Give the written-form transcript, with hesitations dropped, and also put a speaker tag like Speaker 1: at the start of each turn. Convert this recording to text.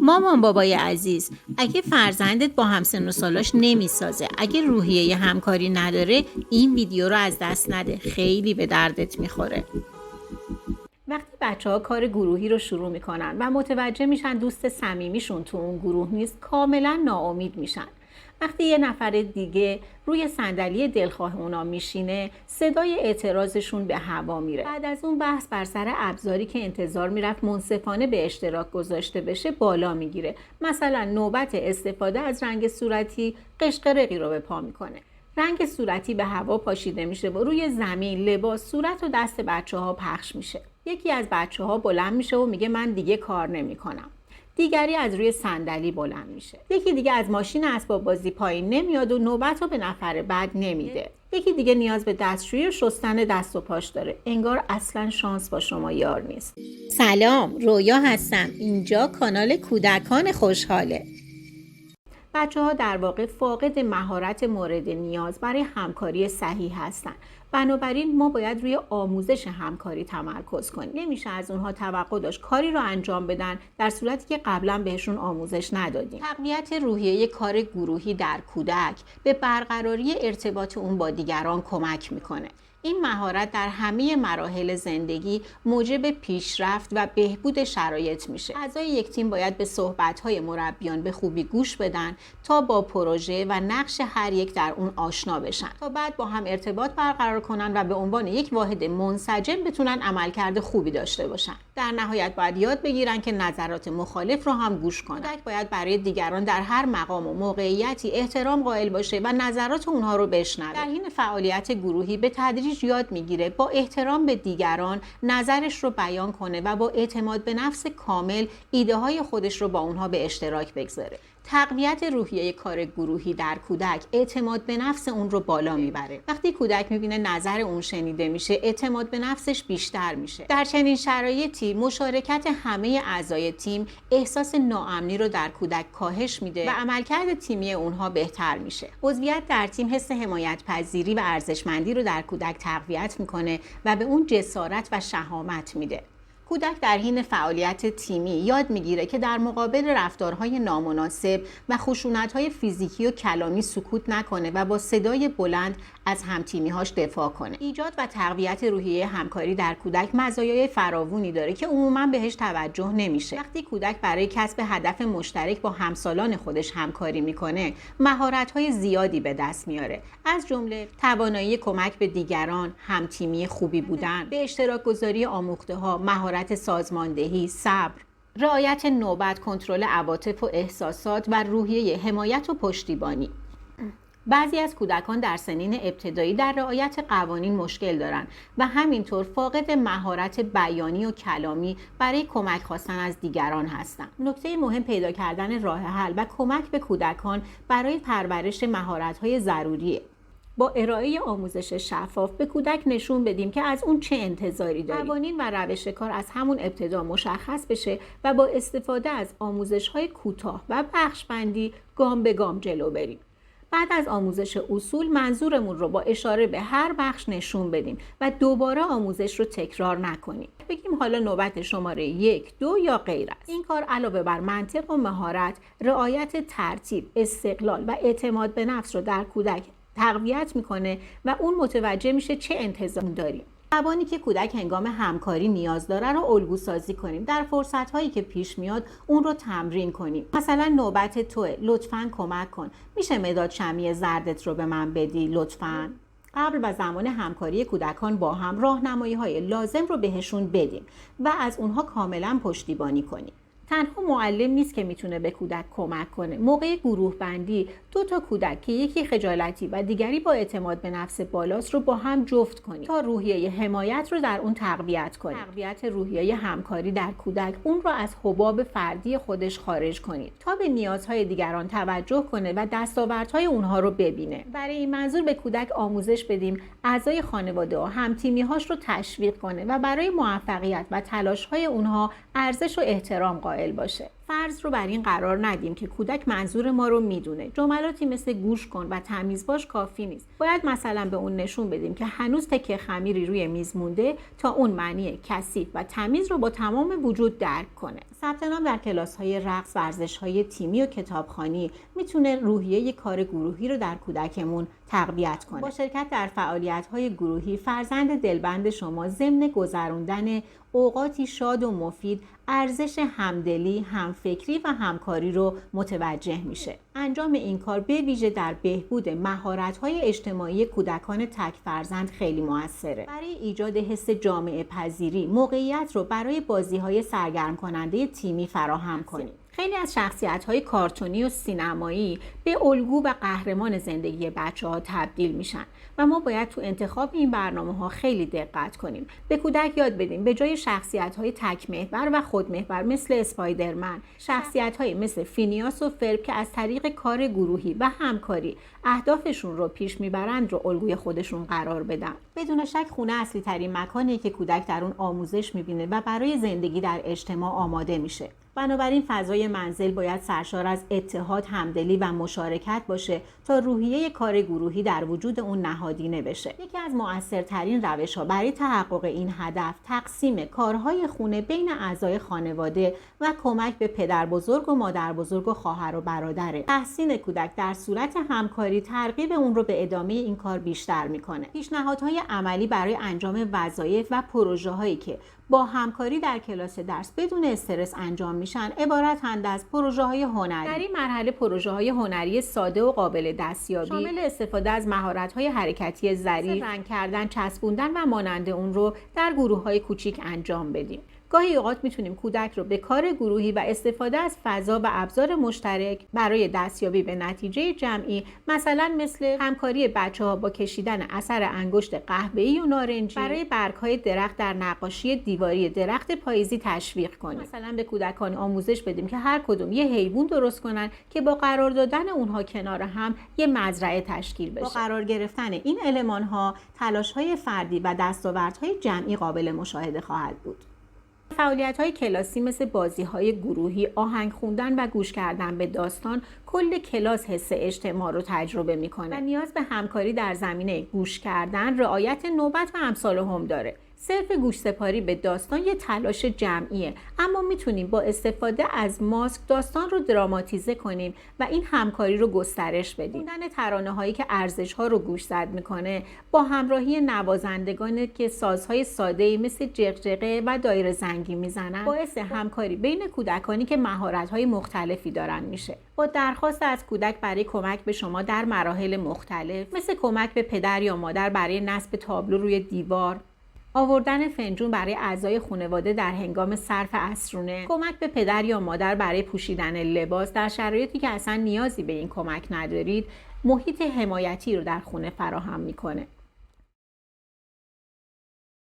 Speaker 1: مامان بابای عزیز، اگه فرزندت با همسن و سالاش نمیسازه، اگه روحیه همکاری نداره، این ویدیو رو از دست نده، خیلی به دردت میخوره. وقتی بچه‌ها کار گروهی رو شروع میکنن و متوجه میشن دوست صمیمیشون تو اون گروه نیست، کاملا ناامید میشن. وقتی یه نفر دیگه روی صندلی دلخواه اونا میشینه، صدای اعتراضشون به هوا میره. بعد از اون بحث بر سر ابزاری که انتظار میرفت منصفانه به اشتراک گذاشته بشه بالا میگیره. مثلا نوبت استفاده از رنگ صورتی قشقرقی رو به پا میکنه. رنگ صورتی به هوا پاشیده میشه و روی زمین لباس، صورت و دست بچه‌ها پخش میشه. یکی از بچه‌ها بلند میشه و میگه من دیگه کار نمیکنم. دیگری از روی صندلی بلند میشه. یکی دیگه از ماشین اسباب بازی پایین نمیاد و نوبت رو به نفر بعد نمیده. یکی دیگه نیاز به دستشویی و شستن دست و پاش داره. انگار اصلا شانس با شما یار نیست. سلام، رویا هستم. اینجا کانال کودکان خوشحاله. بچه‌ها در واقع فاقد مهارت مورد نیاز برای همکاری صحیح هستن. بنابراین ما باید روی آموزش همکاری تمرکز کنیم. نمیشه از اونها توقع داشت کاری رو انجام بدن در صورتی که قبلا بهشون آموزش ندادیم. تقویت روحیه کار گروهی در کودک به برقراری ارتباط اون با دیگران کمک میکنه. این مهارت در همه مراحل زندگی موجب پیشرفت و بهبود شرایط میشه. اعضای یک تیم باید به صحبت‌های مربیان به خوبی گوش بدن تا با پروژه و نقش هر یک در اون آشنا بشن، تا بعد با هم ارتباط برقرار کنن و به عنوان یک واحد منسجم بتونن عملکرد خوبی داشته باشن. در نهایت باید یاد بگیرن که نظرات مخالف رو هم گوش کنن. کودک باید برای دیگران در هر مقام و موقعیتی احترام قائل باشه و نظرات اونها رو بشنوه. در حین فعالیت گروهی به تدریج یاد میگیره با احترام به دیگران نظرش رو بیان کنه و با اعتماد به نفس کامل ایده های خودش رو با اونها به اشتراک بگذاره. تقویت روحیه کار گروهی در کودک اعتماد به نفس اون رو بالا میبره. وقتی کودک میبینه نظر اون شنیده میشه، اعتماد به نفسش بیشتر میشه. در چنین شرایطی مشارکت همه اعضای تیم احساس ناامنی رو در کودک کاهش میده و عملکرد تیمی اونها بهتر میشه. عضویت در تیم حس حمایت پذیری و ارزشمندی رو در کودک تقویت میکنه و به اون جسارت و شهامت میده. کودک در حین فعالیت تیمی یاد میگیره که در مقابل رفتارهای نامناسب و خشونت‌های فیزیکی و کلامی سکوت نکنه و با صدای بلند از همتیمی‌هاش دفاع کنه. ایجاد و تقویت روحیه همکاری در کودک مزایای فراوانی داره که عموماً بهش توجه نمیشه. وقتی کودک برای کسب هدف مشترک با همسالان خودش همکاری میکنه، مهارت‌های زیادی به دست میاره. از جمله توانایی کمک به دیگران، همتیمی خوبی بودن، به اشتراک گذاری آموخته‌ها، مهارت سازماندهی، صبر، رعایت نوبت، کنترل عواطف و احساسات و روحیه حمایت و پشتیبانی. بعضی از کودکان در سنین ابتدایی در رعایت قوانین مشکل دارند و همینطور فاقد مهارت بیانی و کلامی برای کمک خواستن از دیگران هستند. نکته مهم پیدا کردن راه حل و کمک به کودکان برای پرورش مهارت‌های ضروریه. با ارائه آموزش شفاف به کودک نشون بدیم که از اون چه انتظاری داریم. قوانین و روش کار از همون ابتدا مشخص بشه و با استفاده از آموزش‌های کوتاه و بخش‌بندی گام به گام جلو بریم. بعد از آموزش اصول منظورمون رو با اشاره به هر بخش نشون بدیم و دوباره آموزش رو تکرار نکنیم. بگیم حالا نوبت شماره 1، 2 یا غیر است. این کار علاوه بر منطق و مهارت، رعایت ترتیب، استقلال و اعتماد به نفس رو در کودک تقویت میکنه و اون متوجه میشه چه انتظاری داریم. زبانی که کودک هنگام همکاری نیاز داره رو الگو سازی کنیم. در فرصت هایی که پیش میاد اون رو تمرین کنیم. مثلا نوبت توئه، لطفاً کمک کن. میشه مداد شمعی زردت رو به من بدی لطفاً؟ قبل و زمان همکاری کودکان با هم راهنمایی های لازم رو بهشون بدیم و از اونها کاملا پشتیبانی کنیم. تنها معلم نیست که میتونه به کودک کمک کنه. موقع گروه بندی 2 تا کودک که یکی خجالتی و دیگری با اعتماد به نفس بالاست رو با هم جفت کنیم تا روحیه حمایت رو در اون تقویت کنیم. تقویت روحیه همکاری در کودک اون رو از حباب فردی خودش خارج کنید تا به نیازهای دیگران توجه کنه و دستاوردهای اونها رو ببینه. برای این منظور به کودک آموزش بدیم اعضای خانواده و همتیمی‌هاش رو تشویق کنه و برای موفقیت و تلاش‌های اونها ارزش و احترام قائل باشه. فرض رو بر این قرار ندیم که کودک منظور ما رو میدونه. جملاتی مثل گوش کن و تمیز باش کافی نیست. باید مثلا به اون نشون بدیم که هنوز تکه خمیری روی میز مونده تا اون معنی کثیف و تمیز رو با تمام وجود درک کنه. ثبت نام در کلاس‌های رقص، ورزش‌های تیمی و کتابخوانی میتونه روحیه کار گروهی رو در کودکمون تقویت کنه. با شرکت در فعالیت‌های گروهی، فرزند دلبند شما ضمن گذراندن اوقاتی شاد و مفید، ارزش همدلی، همفکری و همکاری رو متوجه میشه. انجام این کار به ویژه در بهبود مهارت‌های اجتماعی کودکان تک فرزند خیلی موثره. برای ایجاد حس جامعه پذیری، موقعیت رو برای بازی‌های سرگرم کننده تیمی فراهم کنید. خیلی از شخصیت‌های کارتونی و سینمایی به الگو و قهرمان زندگی بچه‌ها تبدیل میشن و ما باید تو انتخاب این برنامه‌ها خیلی دقت کنیم. به کودک یاد بدیم به جای شخصیت‌های تک محور و خودمحور مثل اسپایدرمن، شخصیت‌های مثل فینیاس و فرب که از طریق کار گروهی و همکاری اهدافشون رو پیش میبرند رو الگوی خودشون قرار بدن. بدون شک خونه اصلی ترین مکانیه که کودک در اون آموزش میبینه و برای زندگی در اجتماع آماده میشه. بنابراین فضای منزل باید سرشار از اتحاد، همدلی و مشارکت باشه تا روحیه کار گروهی در وجود اون نهادینه بشه. یکی از مؤثرترین روش‌ها برای تحقق این هدف تقسیم کارهای خونه بین اعضای خانواده و کمک به پدر بزرگ و مادر بزرگ و خواهر و برادره. تحسین کودک در صورت همکاری ترغیب اون رو به ادامه این کار بیشتر میکنه. پیشنهادهای عملی برای انجام وظایف و پروژه‌هایی که با همکاری در کلاس درس بدون استرس انجام میشن عبارتند از پروژه‌های هنری. در این مرحله پروژه‌های هنری ساده و قابل دستیابی شامل استفاده از مهارت‌های حرکتی ظریف، رنگ کردن، چسبوندن و مانند اون رو در گروه‌های کوچیک انجام بدیم. گاهی اوقات میتونیم کودک رو به کار گروهی و استفاده از فضا و ابزار مشترک برای دستیابی به نتیجه جمعی، مثلا مثل همکاری بچه‌ها با کشیدن اثر انگشت قهوه‌ای و نارنجی برای برگ‌های درخت در نقاشی دیواری درخت پاییزی تشویق کنیم. مثلا به کودکان آموزش بدیم که هر کدوم یه حیوان درست کنن که با قرار دادن اونها کنار هم یه مزرعه تشکیل بشه. با قرار گرفتن این المان‌ها، تلاش‌های فردی و دستاوردهای جمعی قابل مشاهده خواهد بود. فعالیت‌های کلاسی مثل بازی‌های گروهی، آهنگ خوندن و گوش کردن به داستان کل کلاس حس اجتماع رو تجربه می‌کنه و نیاز به همکاری در زمینه گوش کردن، رعایت نوبت و امثال هم داره. صرف گوشسپاری به داستان یه تلاش جمعیه، اما میتونیم با استفاده از ماسک داستان رو دراماتیزه کنیم و این همکاری رو گسترش بدیم. خوندن ترانه‌هایی که ارزش‌ها رو گوشزد میکنه با همراهی نوازندگان که سازهای ساده‌ای مثل جغجغه و دایره زنگی میزنن باعث همکاری بین کودکانی که مهارت‌های مختلفی دارن میشه. با درخواست از کودک برای کمک به شما در مراحل مختلف مثل کمک به پدر یا مادر برای نصب تابلو روی دیوار، آوردن فنجون برای اعضای خانواده در هنگام صرف عصرونه، کمک به پدر یا مادر برای پوشیدن لباس در شرایطی که اصلا نیازی به این کمک ندارید، محیط حمایتی رو در خونه فراهم میکنه.